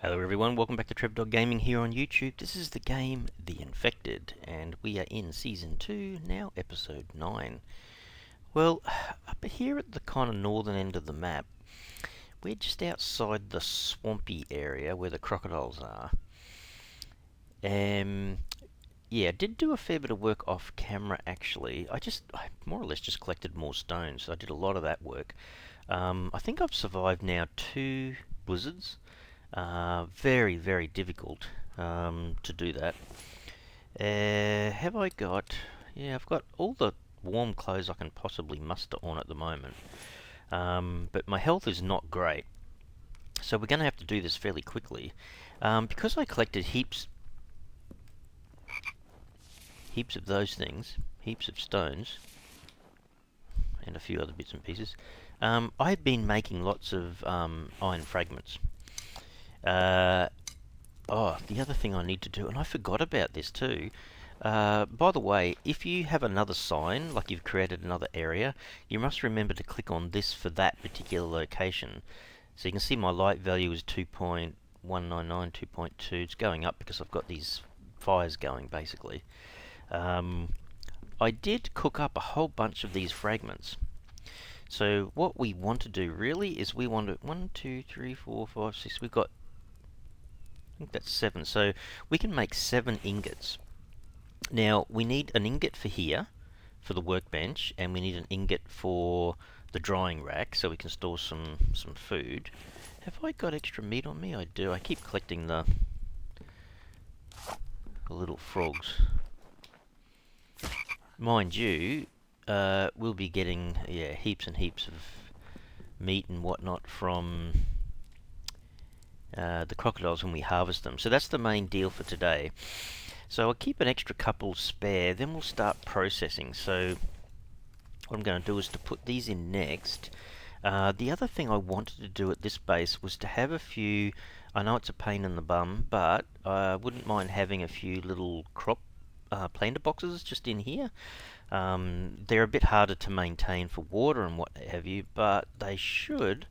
Hello everyone, welcome back to TrevDog Gaming here on YouTube. This is the game The Infected, and we are in Season 2, now Episode 9. Well, up here at the kind of northern end of the map, we're just outside the swampy area where the crocodiles are. Yeah, I did do a fair bit of work off camera actually. I more or less just collected more stones, so I did a lot of that work. I think I've survived now 2 blizzards. Very, very difficult to do that. Have I got... Yeah, I've got all the warm clothes I can possibly muster on at the moment. But my health is not great. So we're going to have to do this fairly quickly. Because I collected heaps of those things, heaps of stones, and a few other bits and pieces, I've been making lots of iron fragments. The other thing I need to do, and I forgot about this too. By the way, if you have another sign, like you've created another area, you must remember to click on this for that particular location. So you can see my light value is 2.199, 2.2. It's going up because I've got these fires going, basically. I did cook up a whole bunch of these fragments. So what we want to do really is we want to... 1, 2, 3, 4, 5, 6... We've got... I think that's 7. So we can make 7 ingots. Now, we need an ingot for here, for the workbench, and we need an ingot for the drying rack, so we can store some food. Have I got extra meat on me? I do. I keep collecting the little frogs. Mind you, we'll be getting heaps and heaps of meat and whatnot from the crocodiles when we harvest them. So that's the main deal for today. So I'll keep an extra couple spare, then we'll start processing. So what I'm going to do is to put these in next. The other thing I wanted to do at this base was to have a few... I know it's a pain in the bum, but I wouldn't mind having a few little crop planter boxes just in here. They're a bit harder to maintain for water and what have you, but they should,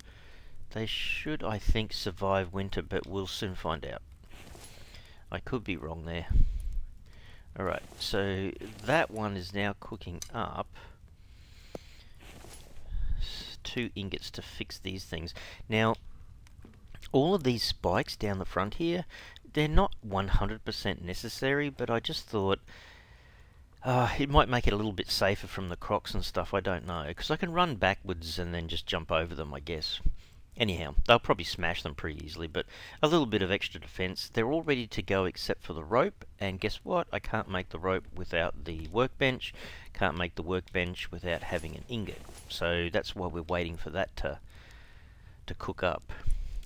I think, survive winter, but we'll soon find out. I could be wrong there. Alright, so that one is now cooking up. 2 ingots to fix these things. Now, all of these spikes down the front here, they're not 100% necessary, but I just thought it might make it a little bit safer from the crocs and stuff, I don't know. Because I can run backwards and then just jump over them, I guess. Anyhow, they'll probably smash them pretty easily, but a little bit of extra defense. They're all ready to go except for the rope, and guess what? I can't make the rope without the workbench. Can't make the workbench without having an ingot. So that's why we're waiting for that to cook up.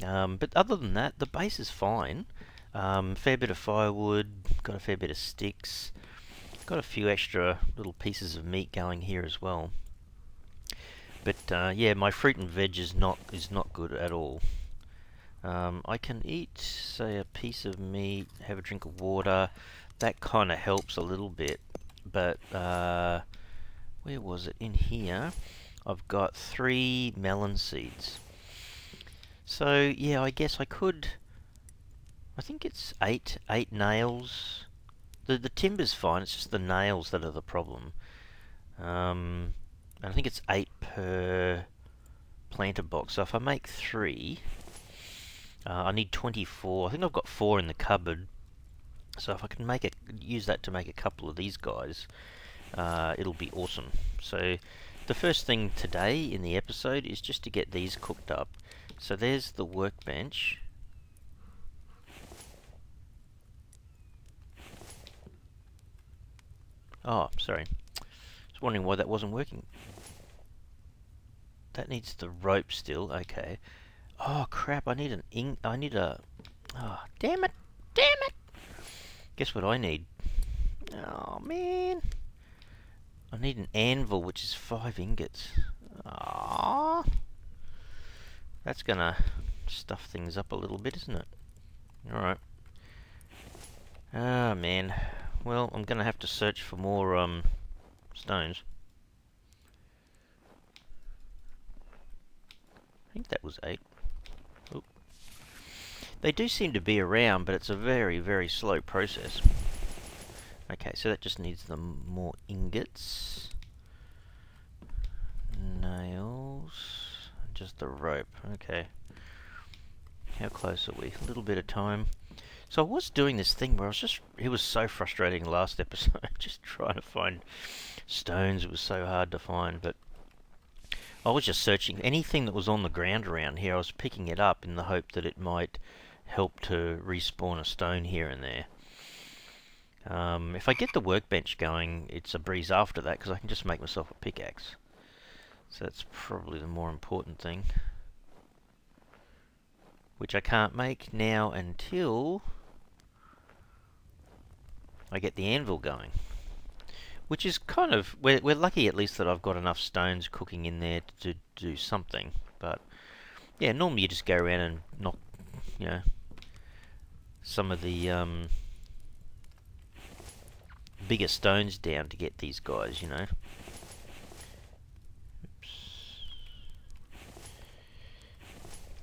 But other than that, the base is fine. Fair bit of firewood, got a fair bit of sticks, got a few extra little pieces of meat going here as well. But yeah, my fruit and veg is not good at all. I can eat, say, a piece of meat, have a drink of water. That kind of helps a little bit. But where was it? In here, I've got 3 melon seeds. So yeah, I guess I could. I think it's 8 nails. The timber's fine. It's just the nails that are the problem. And I think it's 8 per planter box. So if I make 3, I need 24. I think I've got 4 in the cupboard. So if I can use that to make a couple of these guys, it'll be awesome. So the first thing today in the episode is just to get these cooked up. So there's the workbench. Oh, sorry. I was wondering why that wasn't working. That needs the rope still. Okay. Oh crap! I need Oh, damn it! Damn it! Guess what I need? Oh man! I need an anvil, which is 5 ingots. Ah, that's gonna stuff things up a little bit, isn't it? All right. Ah man. Well, I'm gonna have to search for more stones. I think that was 8. Oop. They do seem to be around, but it's a very, very slow process. Okay, so that just needs some more ingots. Nails. Just the rope. Okay. How close are we? A little bit of time. So I was doing this thing where it was so frustrating last episode, just trying to find stones. It was so hard to find, but I was just searching anything that was on the ground around here. I was picking it up in the hope that it might help to respawn a stone here and there. If I get the workbench going, it's a breeze after that, because I can just make myself a pickaxe. So that's probably the more important thing. Which I can't make now until I get the anvil going. Which is kind of... We're lucky at least that I've got enough stones cooking in there to do something. But, yeah, normally you just go around and knock, you know, some of the bigger stones down to get these guys, you know. Oops.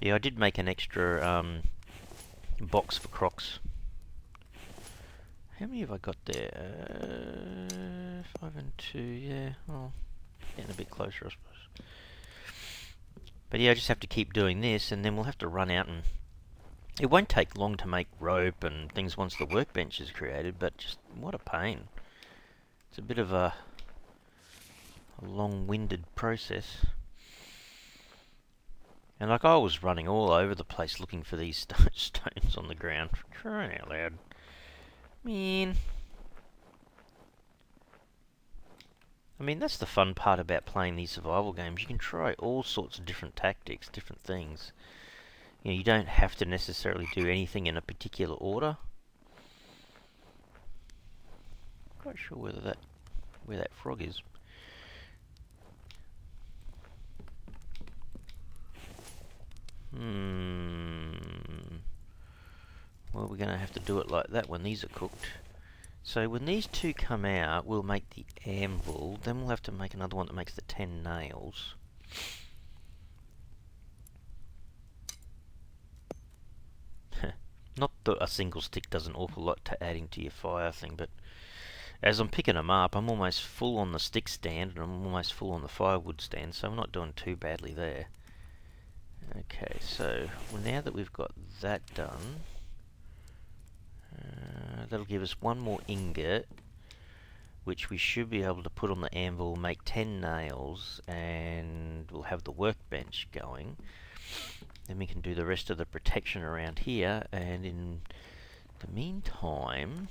Yeah, I did make an extra box for Crocs. How many have I got there? 5 and 2, yeah. Well, getting a bit closer, I suppose. But yeah, I just have to keep doing this, and then we'll have to run out and... It won't take long to make rope and things once the workbench is created, but just what a pain. It's a bit of a long-winded process. And like I was running all over the place looking for these stones on the ground. Crying out loud. I mean, that's the fun part about playing these survival games. You can try all sorts of different tactics, different things. You know, you don't have to necessarily do anything in a particular order. I'm quite sure where that frog is. Well, we're going to have to do it like that when these are cooked. So when these two come out, we'll make the anvil. Then we'll have to make another one that makes the 10 nails. Not that a single stick does an awful lot to adding to your fire thing, but as I'm picking them up, I'm almost full on the stick stand, and I'm almost full on the firewood stand, so I'm not doing too badly there. Okay, so now that we've got that done, that'll give us one more ingot, which we should be able to put on the anvil, make 10 nails, and we'll have the workbench going. Then we can do the rest of the protection around here, and in the meantime...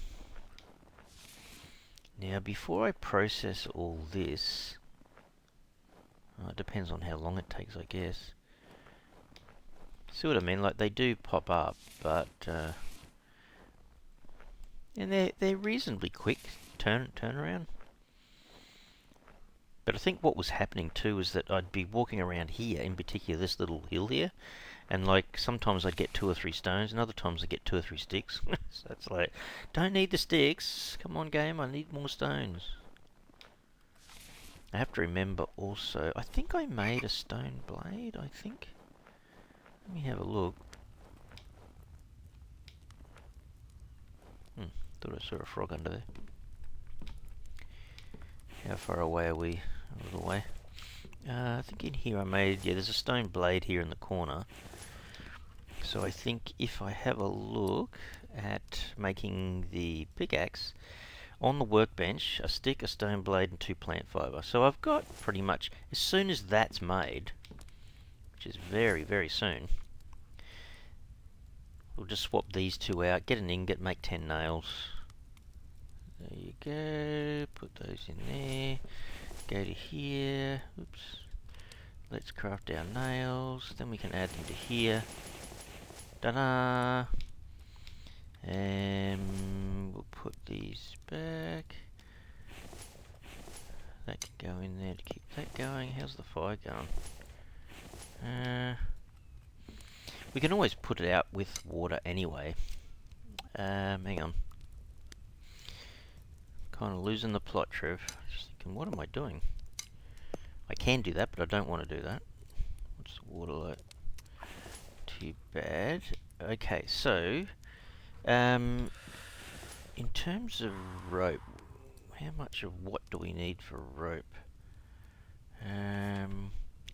Now, before I process all this... it depends on how long it takes, I guess. See what I mean? Like, they do pop up, but... and they're reasonably quick turnaround. But I think what was happening too is that I'd be walking around here, in particular this little hill here, and like sometimes I'd get 2 or 3 stones, and other times I'd get 2 or 3 sticks. So it's like, don't need the sticks. Come on, game, I need more stones. I have to remember also, I think I made a stone blade, I think. Let me have a look. Thought I saw a frog under there. How far away are we? A little way. I think in here I made... Yeah, there's a stone blade here in the corner. So I think if I have a look at making the pickaxe, on the workbench, a stick, a stone blade, and 2 plant fibre. So I've got pretty much... As soon as that's made, which is very, very soon, we'll just swap these 2 out, get an ingot, make 10 nails. There you go. Put those in there. Go to here. Oops. Let's craft our nails. Then we can add them to here. Ta-da! And we'll put these back. That can go in there to keep that going. How's the fire going? We can always put it out with water anyway. Hang on. Kind of losing the plot, Trev. Just thinking, what am I doing? I can do that, but I don't want to do that. What's the water like? Too bad. Okay, so in terms of rope, how much of what do we need for rope?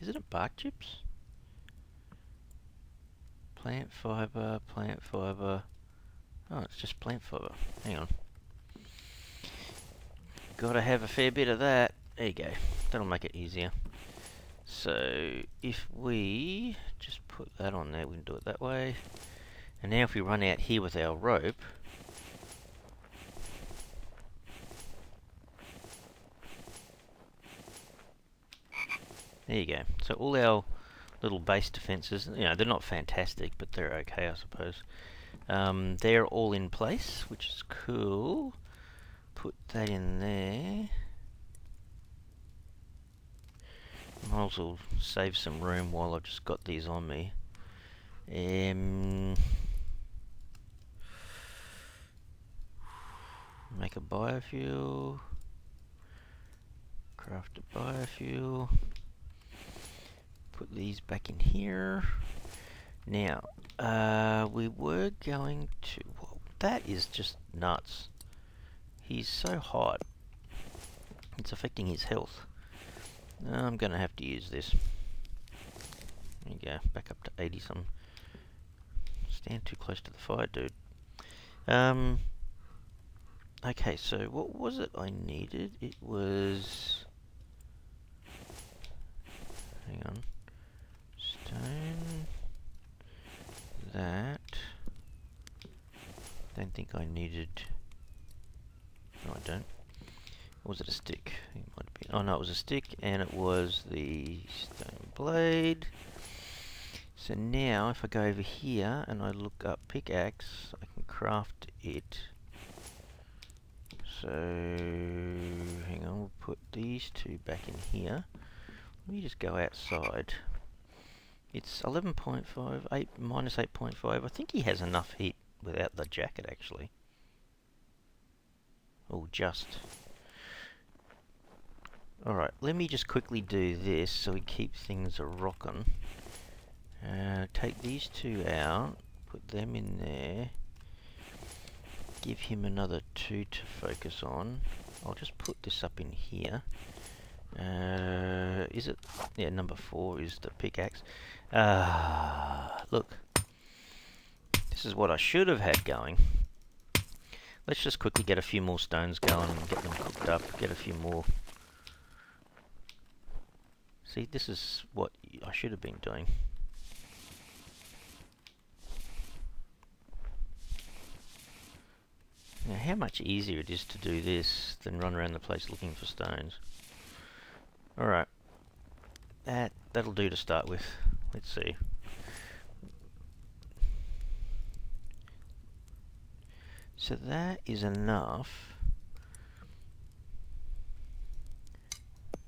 Is it a bark chips? Plant fiber, plant fiber. Oh, it's just plant fiber. Hang on. Gotta have a fair bit of that. There you go. That'll make it easier. So if we just put that on there, we can do it that way. And now if we run out here with our rope, there you go. So all our little base defenses, you know, they're not fantastic, but they're okay, I suppose. They're all in place, which is cool. Put that in there. Might as well save some room while I've just got these on me. Make a biofuel. Craft a biofuel. Put these back in here. Now, we were going to... Well, that is just nuts. He's so hot. It's affecting his health. I'm going to have to use this. There you go. Back up to 80 some. Stand too close to the fire, dude. Okay, so what was it I needed? It was... Hang on. Stone. That. Don't think I needed... No, I don't. Or was it a stick? It might have been. Oh no, it was a stick, and it was the stone blade. So now, if I go over here and I look up pickaxe, I can craft it. So, hang on, we'll put these two back in here. Let me just go outside. It's 11.5, 8 minus 8.5. I think he has enough heat without the jacket, actually. Oh, just. Alright, let me just quickly do this so we keep things a-rockin'. Take these two out, put them in there. Give him another 2 to focus on. I'll just put this up in here. Is it? Yeah, number 4 is the pickaxe. Look. This is what I should have had going. Let's just quickly get a few more stones going and get them cooked up. Get a few more. See, this is what I should have been doing. Now, how much easier it is to do this than run around the place looking for stones. Alright. That'll do to start with. Let's see. So that is enough.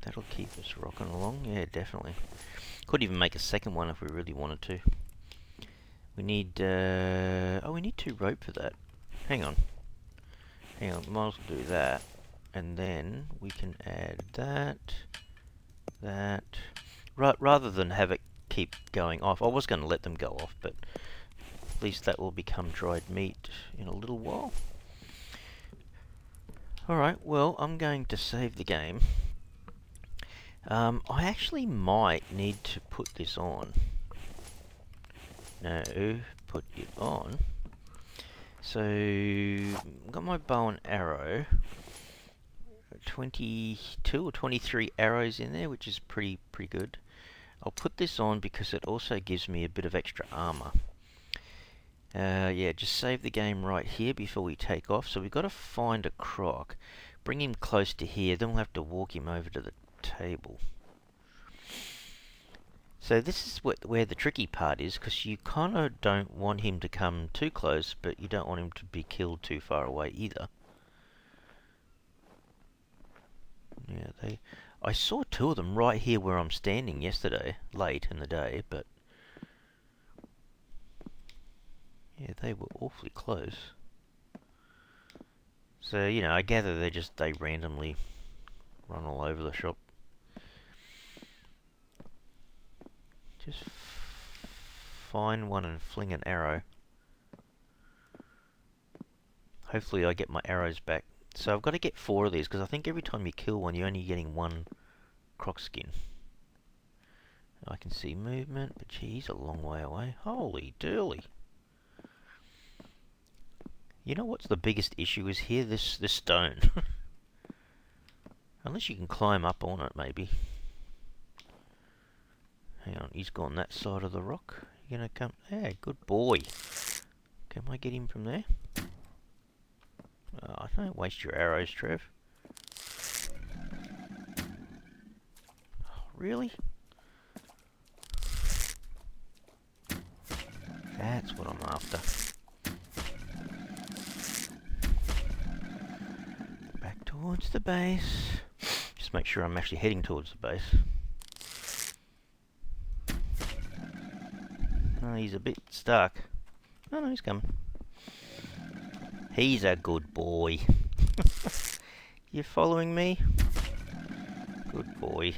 That'll keep us rocking along. Yeah, definitely. Could even make a second one if we really wanted to. We need... oh, we need 2 rope for that. Hang on. Hang on, might as well do that. And then we can add that. That. Rather than have it keep going off. I was going to let them go off, but at least that will become dried meat in a little while. Alright, well, I'm going to save the game. I actually might need to put this on. No, put it on. So, I've got my bow and arrow. 22 or 23 arrows in there, which is pretty good. I'll put this on because it also gives me a bit of extra armor. Yeah, just save the game right here before we take off. So we've got to find a croc, bring him close to here, then we'll have to walk him over to the table. So this is where the tricky part is, because you kind of don't want him to come too close, but you don't want him to be killed too far away either. Yeah, I saw 2 of them right here where I'm standing yesterday, late in the day, but yeah, they were awfully close. So, you know, I gather they randomly run all over the shop. Just find one and fling an arrow. Hopefully I get my arrows back. So I've got to get 4 of these, because I think every time you kill one, you're only getting 1 croc skin. I can see movement, but gee, he's a long way away. Holy dooly. You know what's the biggest issue is here? This stone. Unless you can climb up on it, maybe. Hang on, he's gone that side of the rock. You gonna come? Yeah, good boy. Can I get him from there? Oh, don't waste your arrows, Trev. Oh, really? That's what I'm after. Back towards the base. Just make sure I'm actually heading towards the base. Oh, he's a bit stuck. Oh no, he's coming. He's a good boy. You following me? Good boy.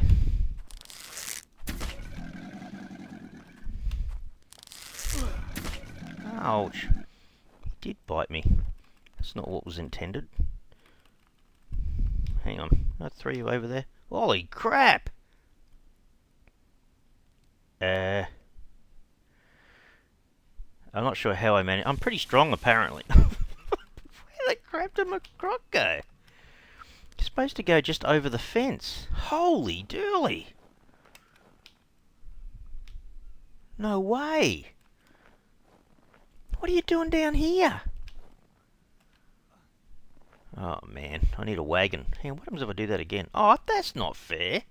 Ouch. He did bite me. That's not what was intended. Hang on. I'll throw you over there. Holy crap! I'm not sure how I managed. I'm pretty strong, apparently. Where the crap did my croc go? You're supposed to go just over the fence. Holy dooly! No way! What are you doing down here? Oh man, I need a wagon. Hang on, what happens if I do that again? Oh, that's not fair.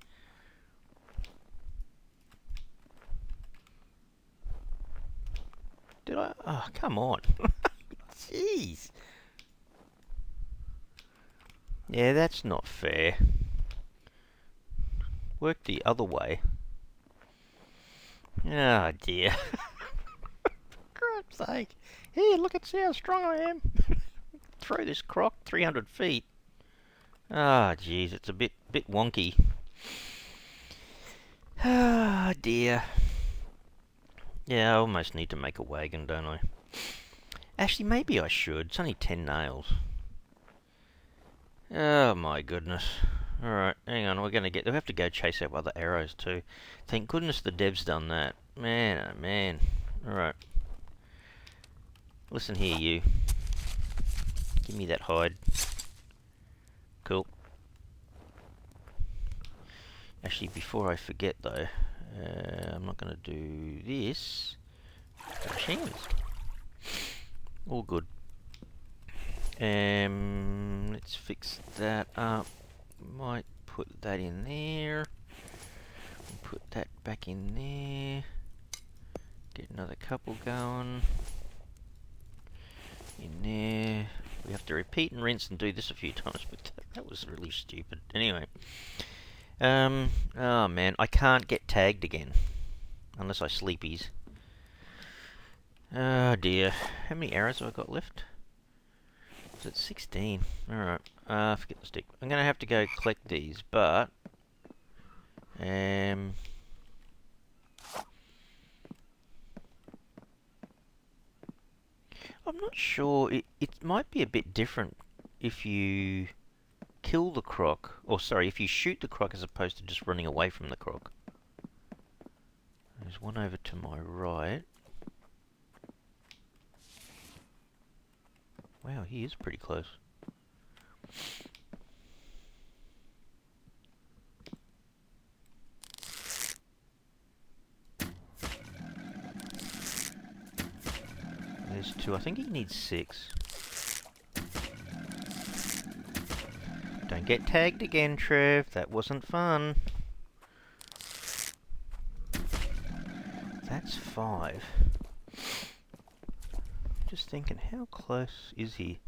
Did I? Oh, come on. Jeez. Yeah, that's not fair. Work the other way. Oh dear. For crap's sake. Here, look and see how strong I am. Throw this croc 300 feet. Ah, jeez, it's a bit wonky. Ah, dear. Yeah, I almost need to make a wagon, don't I? Actually, maybe I should. It's only 10 nails. Oh my goodness. Alright, hang on, we have to go chase out other arrows too. Thank goodness the dev's done that. Man, oh man. Alright. Listen here, you. Give me that hide. Cool. Actually, before I forget though, I'm not going to do this. Machines. All good. Let's fix that up. Might put that in there. Put that back in there. Get another couple going. In there. We have to repeat and rinse and do this a few times, but that was really stupid. Anyway. Oh man, I can't get tagged again. Unless I sleepies. Oh dear. How many arrows have I got left? Is it 16? Alright. Forget the stick. I'm gonna have to go collect these, but... I'm not sure. It might be a bit different if you kill the croc, or sorry, if you shoot the croc as opposed to just running away from the croc. There's one over to my right. Wow, he is pretty close. There's 2. I think he needs 6. Don't get tagged again, Trev. That wasn't fun. That's 5. Just thinking, how close is he?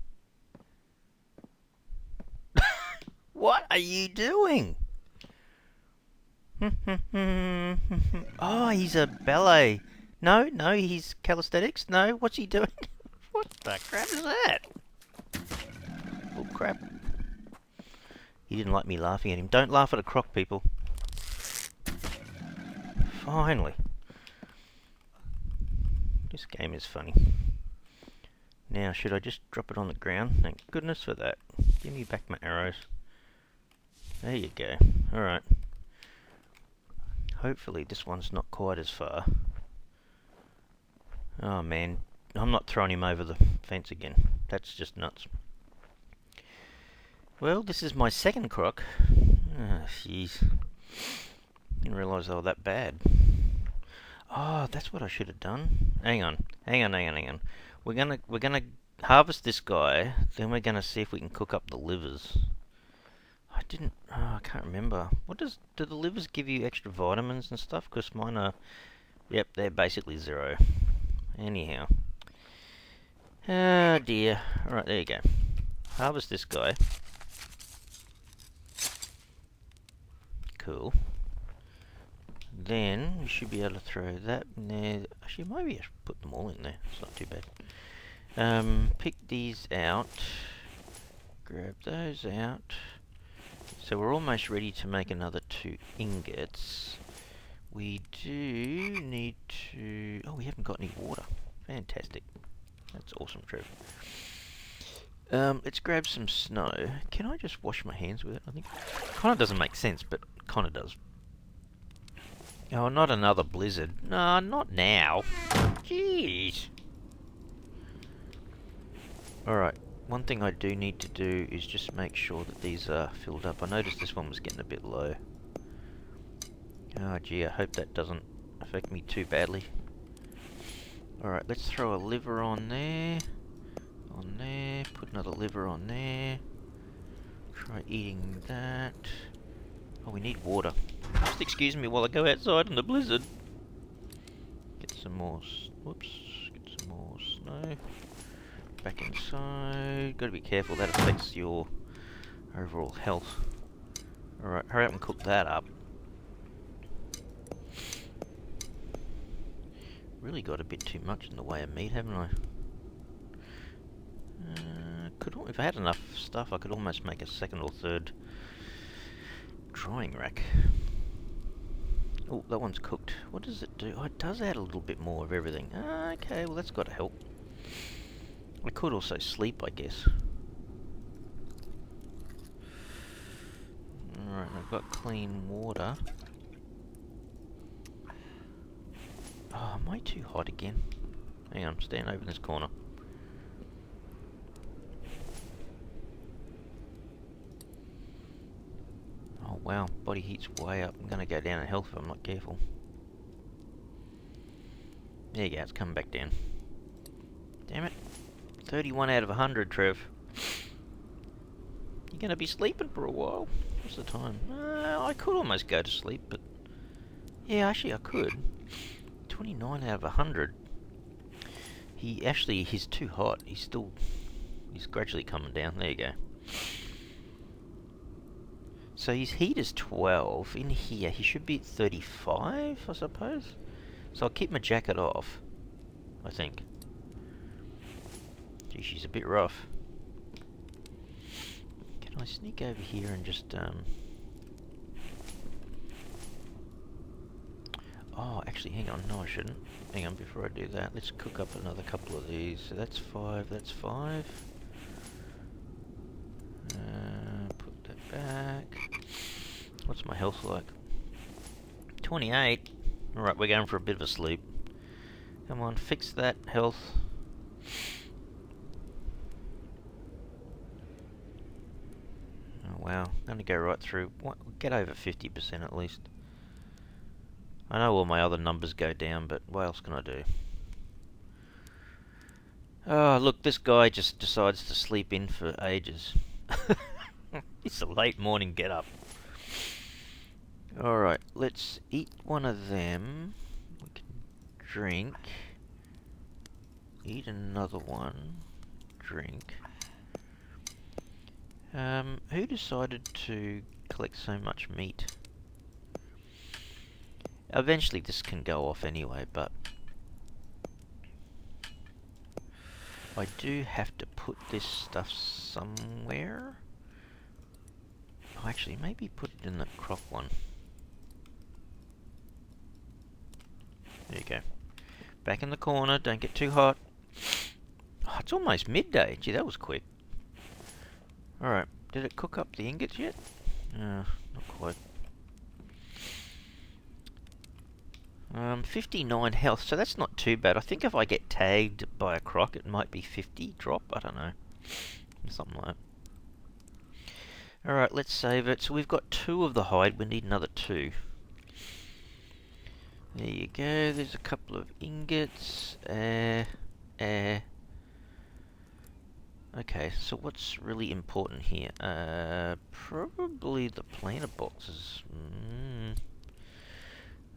What are you doing? Oh, he's a ballet. No, he's calisthenics. No, what's he doing? What the crap is that? Oh, crap. He didn't like me laughing at him. Don't laugh at a croc, people. Finally. This game is funny. Now, should I just drop it on the ground? Thank goodness for that. Give me back my arrows. There you go. Alright. Hopefully this one's not quite as far. Oh man, I'm not throwing him over the fence again. That's just nuts. Well, this is my second croc. Ah, jeez. Didn't realise they were that bad. Oh, that's what I should have done. Hang on. We're gonna harvest this guy, then we're gonna see if we can cook up the livers. I can't remember. Do the livers give you extra vitamins and stuff? Because mine are, yep, they're basically zero. Anyhow. Oh dear. Alright, there you go. Harvest this guy. Cool. Then we should be able to throw that in there. Actually, maybe I should put them all in there. It's not too bad. Pick these out. Grab those out. So we're almost ready to make another 2 ingots. We do need to... Oh, we haven't got any water. Fantastic. That's awesome, Trev. Let's grab some snow. Can I just wash my hands with it? I think kind of doesn't make sense, but kind of does. Oh, not another blizzard. No, not now. Jeez. Alright, one thing I do need to do is just make sure that these are filled up. I noticed this one was getting a bit low. Oh gee, I hope that doesn't affect me too badly. Alright, let's throw a liver on there. On there. Put another liver on there. Try eating that. Oh, we need water. Just excuse me while I go outside in the blizzard. Get some more... Whoops. Get some more snow. Back inside. Gotta be careful, that affects your overall health. Alright, hurry up and cook that up. Really got a bit too much in the way of meat, haven't I? If I had enough stuff, I could almost make a second or third drying rack. Oh, that one's cooked. What does it do? Oh, it does add a little bit more of everything. Okay, well that's got to help. I could also sleep, I guess. Alright, I've got clean water. Oh, am I too hot again? Hang on, I'm staying over in this corner. Oh wow, body heat's way up. I'm gonna go down in health if I'm not careful. There you go, it's coming back down. Damn it. 31 out of 100, Trev. You're gonna be sleeping for a while. What's the time? I could almost go to sleep, but... Yeah, actually I could. 29 out of 100. He's too hot. He's gradually coming down. There you go. So his heat is 12. In here, he should be at 35, I suppose. So I'll keep my jacket off, I think. Gee, she's a bit rough. Can I sneak over here and just, Oh, actually, hang on. No, I shouldn't. Hang on, before I do that, let's cook up another couple of these. So that's 5, that's 5. Put that back. What's my health like? 28. Alright, we're going for a bit of a sleep. Come on, fix that health. Oh wow, I'm going to go right through. Get over 50% at least. I know all my other numbers go down, but what else can I do? Oh, look, this guy just decides to sleep in for ages. It's a late morning get up. Alright, let's eat one of them. We can drink. Eat another one. Drink. Who decided to collect so much meat? Eventually this can go off anyway, but I do have to put this stuff somewhere. Oh, actually, maybe put it in the Croc one. There you go. Back in the corner, don't get too hot. Oh, It's almost midday. Gee, that was quick. Alright, did it cook up the ingots yet? Not quite. 59 health, so that's not too bad. I think if I get tagged by a croc, it might be 50 drop. I don't know. Something like that. Alright, let's save it. So we've got 2 of the hide. We need another 2. There you go. There's a couple of ingots. Okay, so what's really important here? Probably the planter boxes.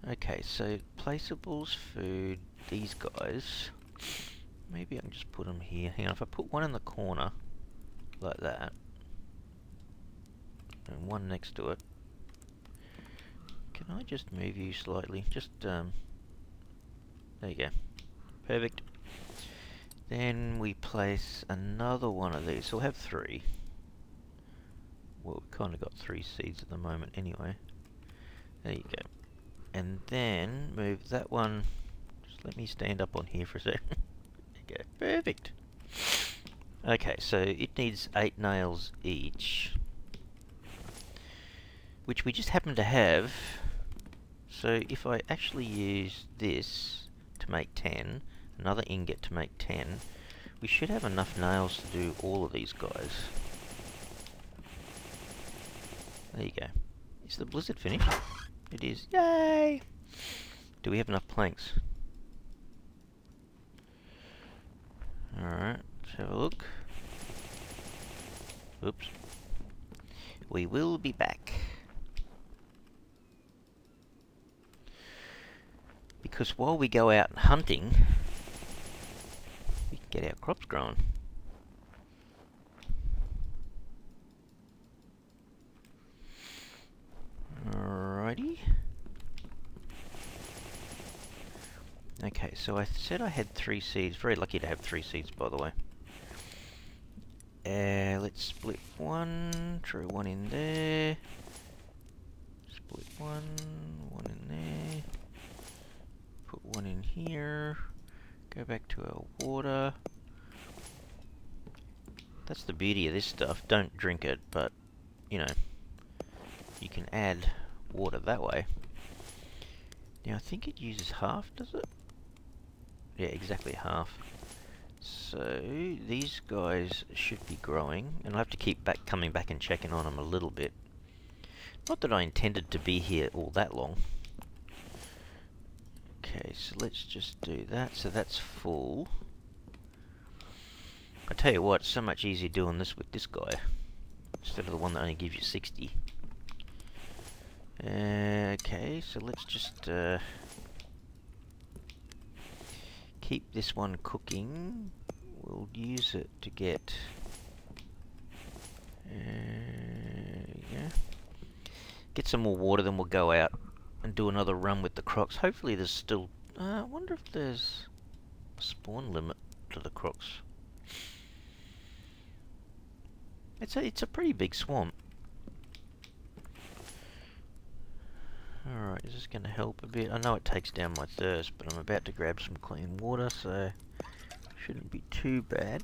Okay, so placeables, food, these guys. Maybe I can just put them here. Hang on, if I put one in the corner, like that, and one next to it. Can I just move you slightly? Just, there you go. Perfect. Then we place another one of these. So we'll have 3. Well, we've kind of got 3 seeds at the moment anyway. There you go. And then move that one. Just let me stand up on here for a second. There you go. Perfect. Okay, so it needs 8 nails each, which we just happen to have. So if I actually use this to make 10, another ingot to make 10, we should have enough nails to do all of these guys. There you go. Is the blizzard finished? It is. Yay! Do we have enough planks? Alright, let's have a look. Oops. We will be back. Because while we go out hunting, we can get our crops growing. Alrighty. Okay, so I said I had 3 seeds. Very lucky to have 3 seeds, by the way. Let's split one, throw one in there. Split one in there. Put one in here. Go back to our water. That's the beauty of this stuff. Don't drink it, but, you know, you can add water that way. Now, I think it uses half, does it? Yeah, exactly half. So, these guys should be growing, and I have to keep coming back and checking on them a little bit. Not that I intended to be here all that long. Okay, so let's just do that. So that's full. I tell you what, it's so much easier doing this with this guy instead of the one that only gives you 60. Okay, so let's just keep this one cooking. We'll use it to get some more water, then we'll go out and do another run with the crocs. Hopefully there's still... I wonder if there's a spawn limit to the crocs. It's a pretty big swamp. Alright, is this going to help a bit? I know it takes down my thirst, but I'm about to grab some clean water, so shouldn't be too bad.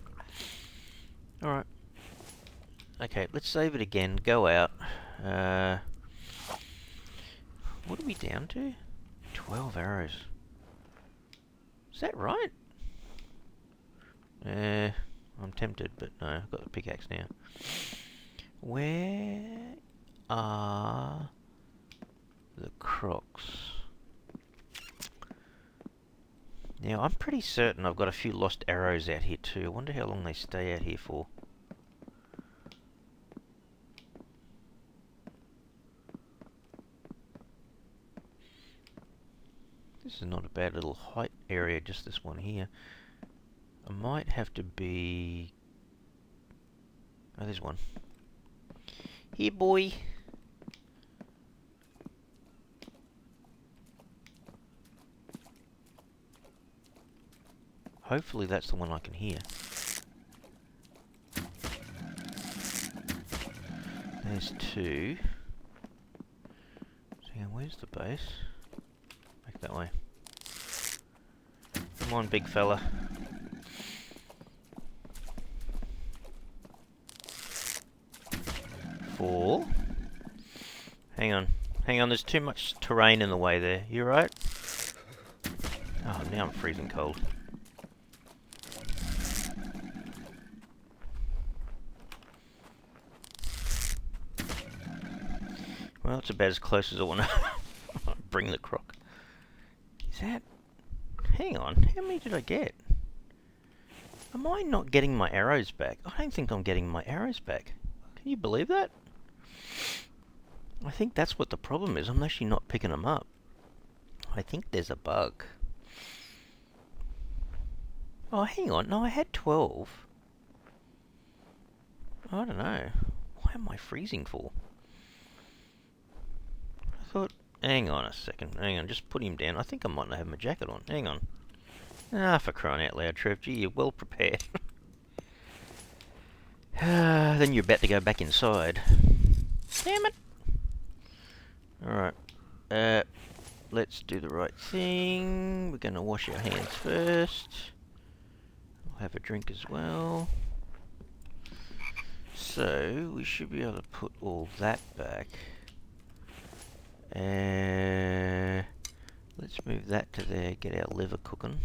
Alright. Okay, let's save it again, go out. What are we down to? 12 arrows. Is that right? I'm tempted, but no, I've got the pickaxe now. Where are the crocs? Now, I'm pretty certain I've got a few lost arrows out here too. I wonder how long they stay out here for. This is not a bad little height area, just this one here. I might have to be... Oh, there's one. Here, boy. Hopefully that's the one I can hear. There's 2. So where's the base? Back that way. Come on, big fella. fall. Hang on. Hang on, there's too much terrain in the way there. You right? Oh, now I'm freezing cold. Well, it's about as close as I want to bring the croc. Is that... Hang on, how many did I get? Am I not getting my arrows back? I don't think I'm getting my arrows back. Can you believe that? I think that's what the problem is. I'm actually not picking them up. I think there's a bug. Oh, hang on. No, I had 12. I don't know. Why am I freezing for? I thought... Hang on a second. Hang on, just put him down. I think I might not have my jacket on. Hang on. Ah, for crying out loud, Trev. Gee, you're well prepared. Then you're about to go back inside. Damn it! Alright. Let's do the right thing. We're going to wash our hands first. We'll have a drink as well. So, we should be able to put all that back. Let's move that to there, get our liver cooking.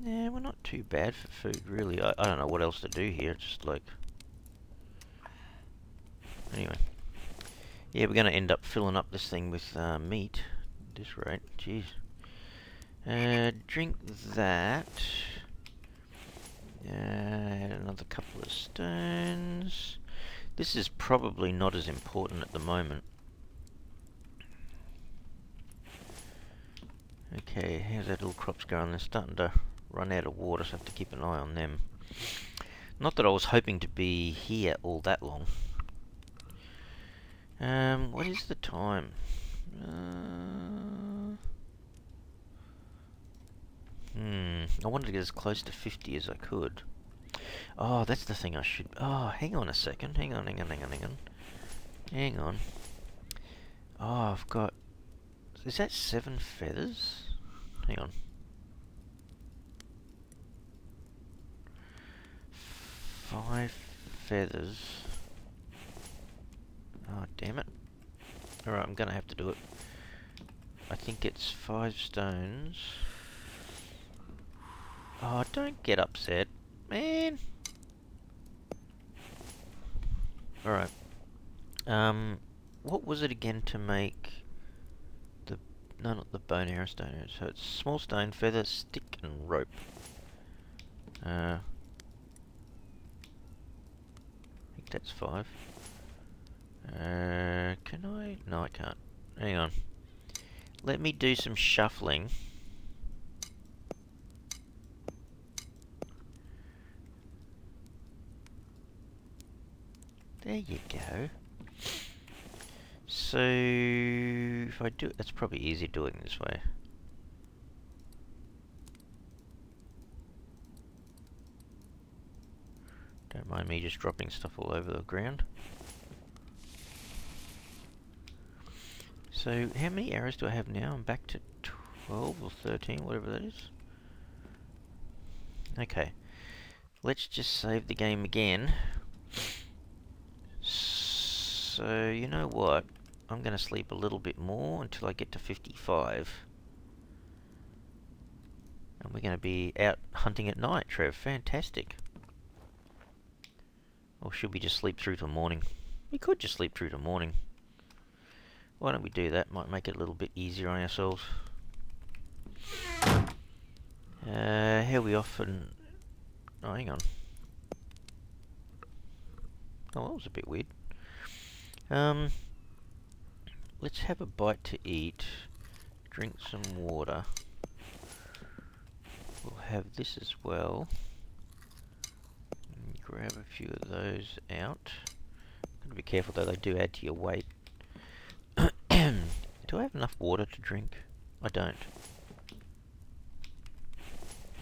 Yeah, we're not too bad for food, really. I don't know what else to do here, just like... Anyway. Yeah, we're going to end up filling up this thing with meat. At this rate, jeez. Drink that. Add another couple of stones. This is probably not as important at the moment. Okay, how's that little crops going? They're starting to run out of water, so I have to keep an eye on them. Not that I was hoping to be here all that long. What is the time? I wanted to get as close to 50 as I could. Oh, that's the thing I should... Oh, hang on a second. Hang on. Hang on. Oh, I've got... Is that 7 feathers? Hang on. 5 feathers. Oh, damn it. Alright, I'm gonna have to do it. I think it's 5 stones. Oh, don't get upset, man. Alright. What was it again to make the... No, not the bone arrow stone. So it's small stone, feather, stick, and rope. I think that's 5. Can I? No, I can't. Hang on. Let me do some shuffling. There you go. So, if I do it, that's probably easier doing this way. Don't mind me just dropping stuff all over the ground. So, how many arrows do I have now? I'm back to 12 or 13, whatever that is. Okay. Let's just save the game again. So, you know what? I'm going to sleep a little bit more until I get to 55. And we're going to be out hunting at night, Trev. Fantastic. Or should we just sleep through till morning? We could just sleep through till morning. Why don't we do that? Might make it a little bit easier on ourselves. How we often... Oh, hang on. Oh, that was a bit weird. Let's have a bite to eat. Drink some water. We'll have this as well. Grab a few of those out. Gotta be careful though, they do add to your weight. Do I have enough water to drink? I don't.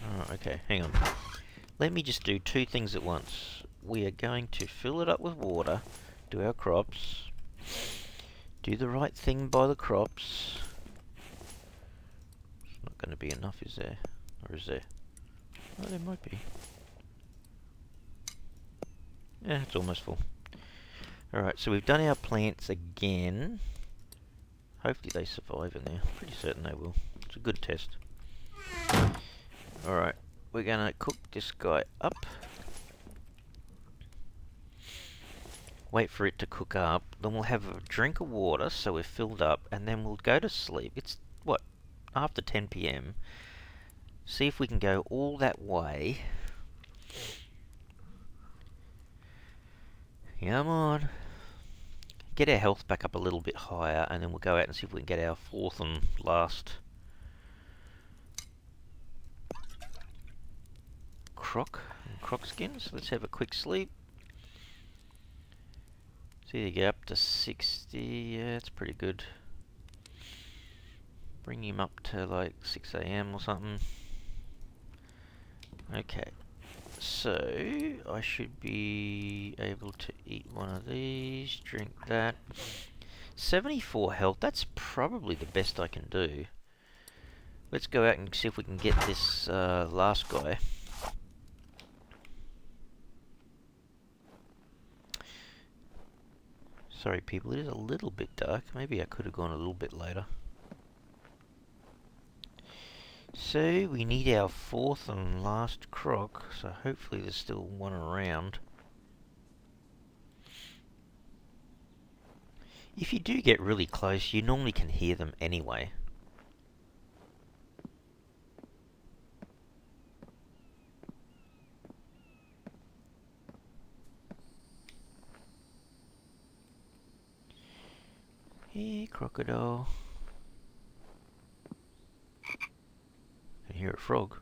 Oh, okay, hang on. Let me just do 2 things at once. We are going to fill it up with water, do our crops, do the right thing by the crops. It's not going to be enough, is there? Or is there? Oh, there might be. Yeah, it's almost full. Alright, so we've done our plants again. Hopefully they survive in there. Pretty certain they will. It's a good test. Alright, we're gonna cook this guy up. Wait for it to cook up. Then we'll have a drink of water so we're filled up. And then we'll go to sleep. It's, what, after 10 PM. See if we can go all that way. Come on. Get our health back up a little bit higher, and then we'll go out and see if we can get our fourth and last croc skins. Let's have a quick sleep. So you get up to 60. Yeah, that's pretty good. Bring him up to like 6 AM or something. Okay. So, I should be able to eat one of these, drink that. 74 health, that's probably the best I can do. Let's go out and see if we can get this last guy. Sorry people, it is a little bit dark. Maybe I could have gone a little bit later. So, we need our fourth and last croc, so hopefully there's still one around. If you do get really close, you normally can hear them anyway. Hey, crocodile. I hear a frog.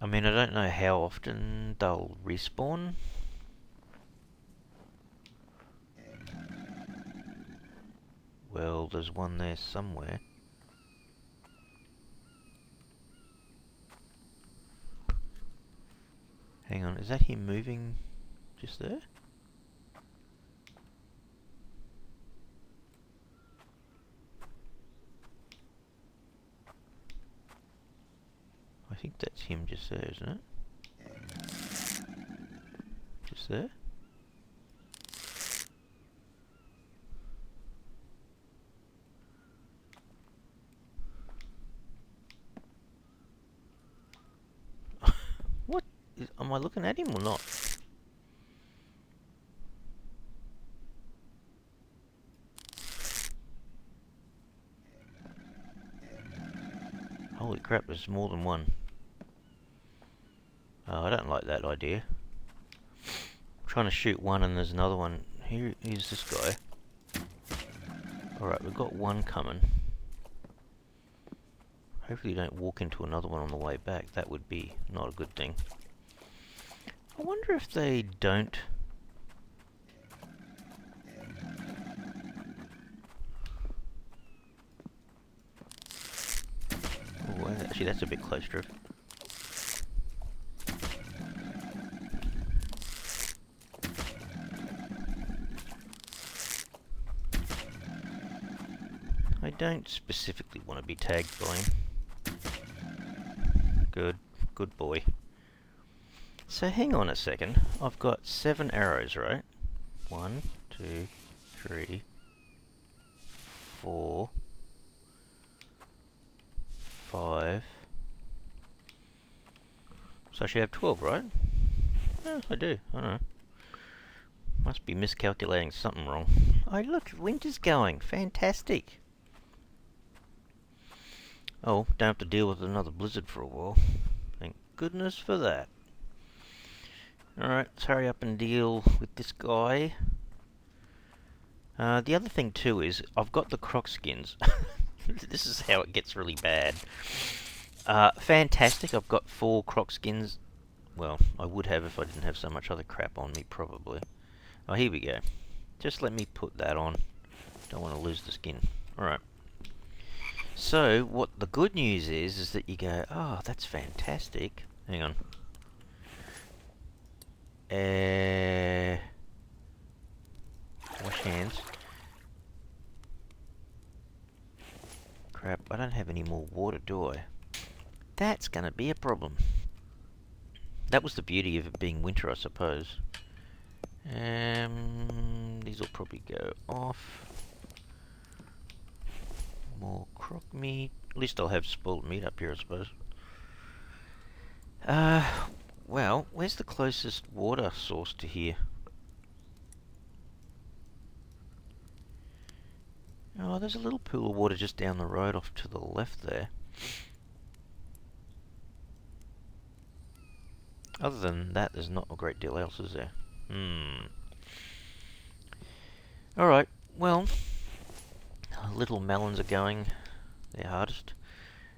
I mean, I don't know how often they'll respawn. Well, there's one there somewhere. Hang on, is that him moving just there? I think that's him just there, isn't it? Just there? What? Am I looking at him or not? Holy crap, there's more than one. Oh, I don't like that idea. I'm trying to shoot one and there's another one. Here's this guy. Alright, we've got one coming. Hopefully you don't walk into another one on the way back. That would be not a good thing. I wonder if they don't... Oh, actually that's a bit close, Drew. I don't specifically want to be tagged by him. Good boy. So hang on a second. I've got 7 arrows, right? 1, 2, 3, 4, 5. So I should have 12, right? Yeah, I do. I don't know. Must be miscalculating something wrong. Oh, look, winter's going. Fantastic. Oh, don't have to deal with another blizzard for a while. Thank goodness for that. Alright, let's hurry up and deal with this guy. The other thing too is, I've got the croc skins. This is how it gets really bad. Fantastic, I've got 4 croc skins. Well, I would have if I didn't have so much other crap on me, probably. Oh, here we go. Just let me put that on. Don't want to lose the skin. Alright. So, what the good news is that you go, oh, that's fantastic. Hang on. Wash hands. Crap, I don't have any more water, do I? That's gonna be a problem. That was the beauty of it being winter, I suppose. These will probably go off. More croc meat. At least I'll have spoiled meat up here, I suppose. Well, where's the closest water source to here? Oh, there's a little pool of water just down the road off to the left there. Other than that, there's not a great deal else, is there? Alright, well, little melons are going their hardest.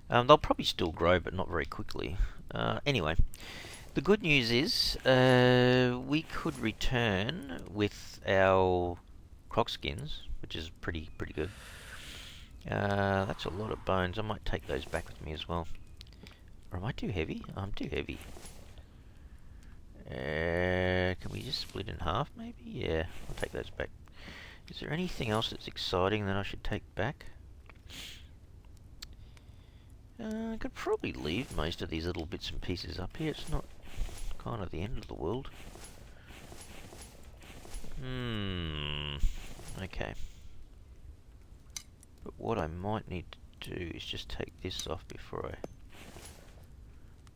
They'll probably still grow, but not very quickly. Anyway, the good news is we could return with our croc skins, which is pretty good. That's a lot of bones. I might take those back with me as well. Or am I too heavy? I'm too heavy. Can we just split in half, maybe? Yeah, I'll take those back. Is there anything else that's exciting that I should take back? I could probably leave most of these little bits and pieces up here. It's not kind of the end of the world. Okay. But what I might need to do is just take this off before I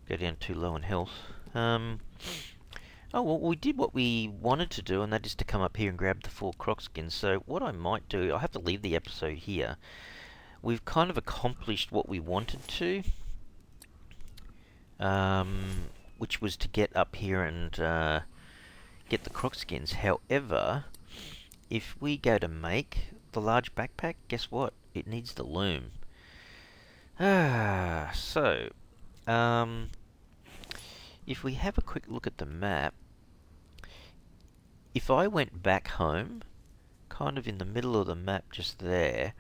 go down too low in health. Oh, well, we did what we wanted to do, and that is to come up here and grab the 4 croc skins. So what I might do, I'll have to leave the episode here. We've kind of accomplished what we wanted to, which was to get up here and get the croc skins. However, if we go to make the large backpack, guess what? It needs the loom. So, if we have a quick look at the map, if I went back home, kind of in the middle of the map just there,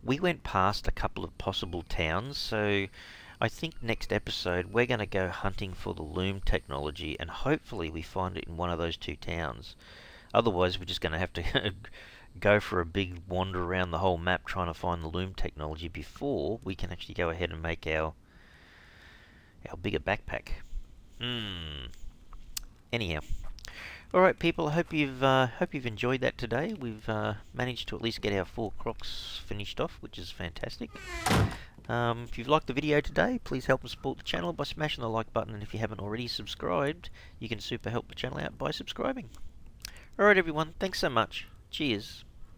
we went past a couple of possible towns, so I think next episode we're going to go hunting for the loom technology, and hopefully we find it in one of those 2 towns. Otherwise, we're just going to have to go for a big wander around the whole map trying to find the loom technology before we can actually go ahead and make our bigger backpack. Anyhow. Alright people, I hope you've enjoyed that today. We've managed to at least get our 4 crocs finished off, which is fantastic. If you've liked the video today, please help and support the channel by smashing the like button, and if you haven't already subscribed, you can super help the channel out by subscribing. Alright everyone, thanks so much. Cheers.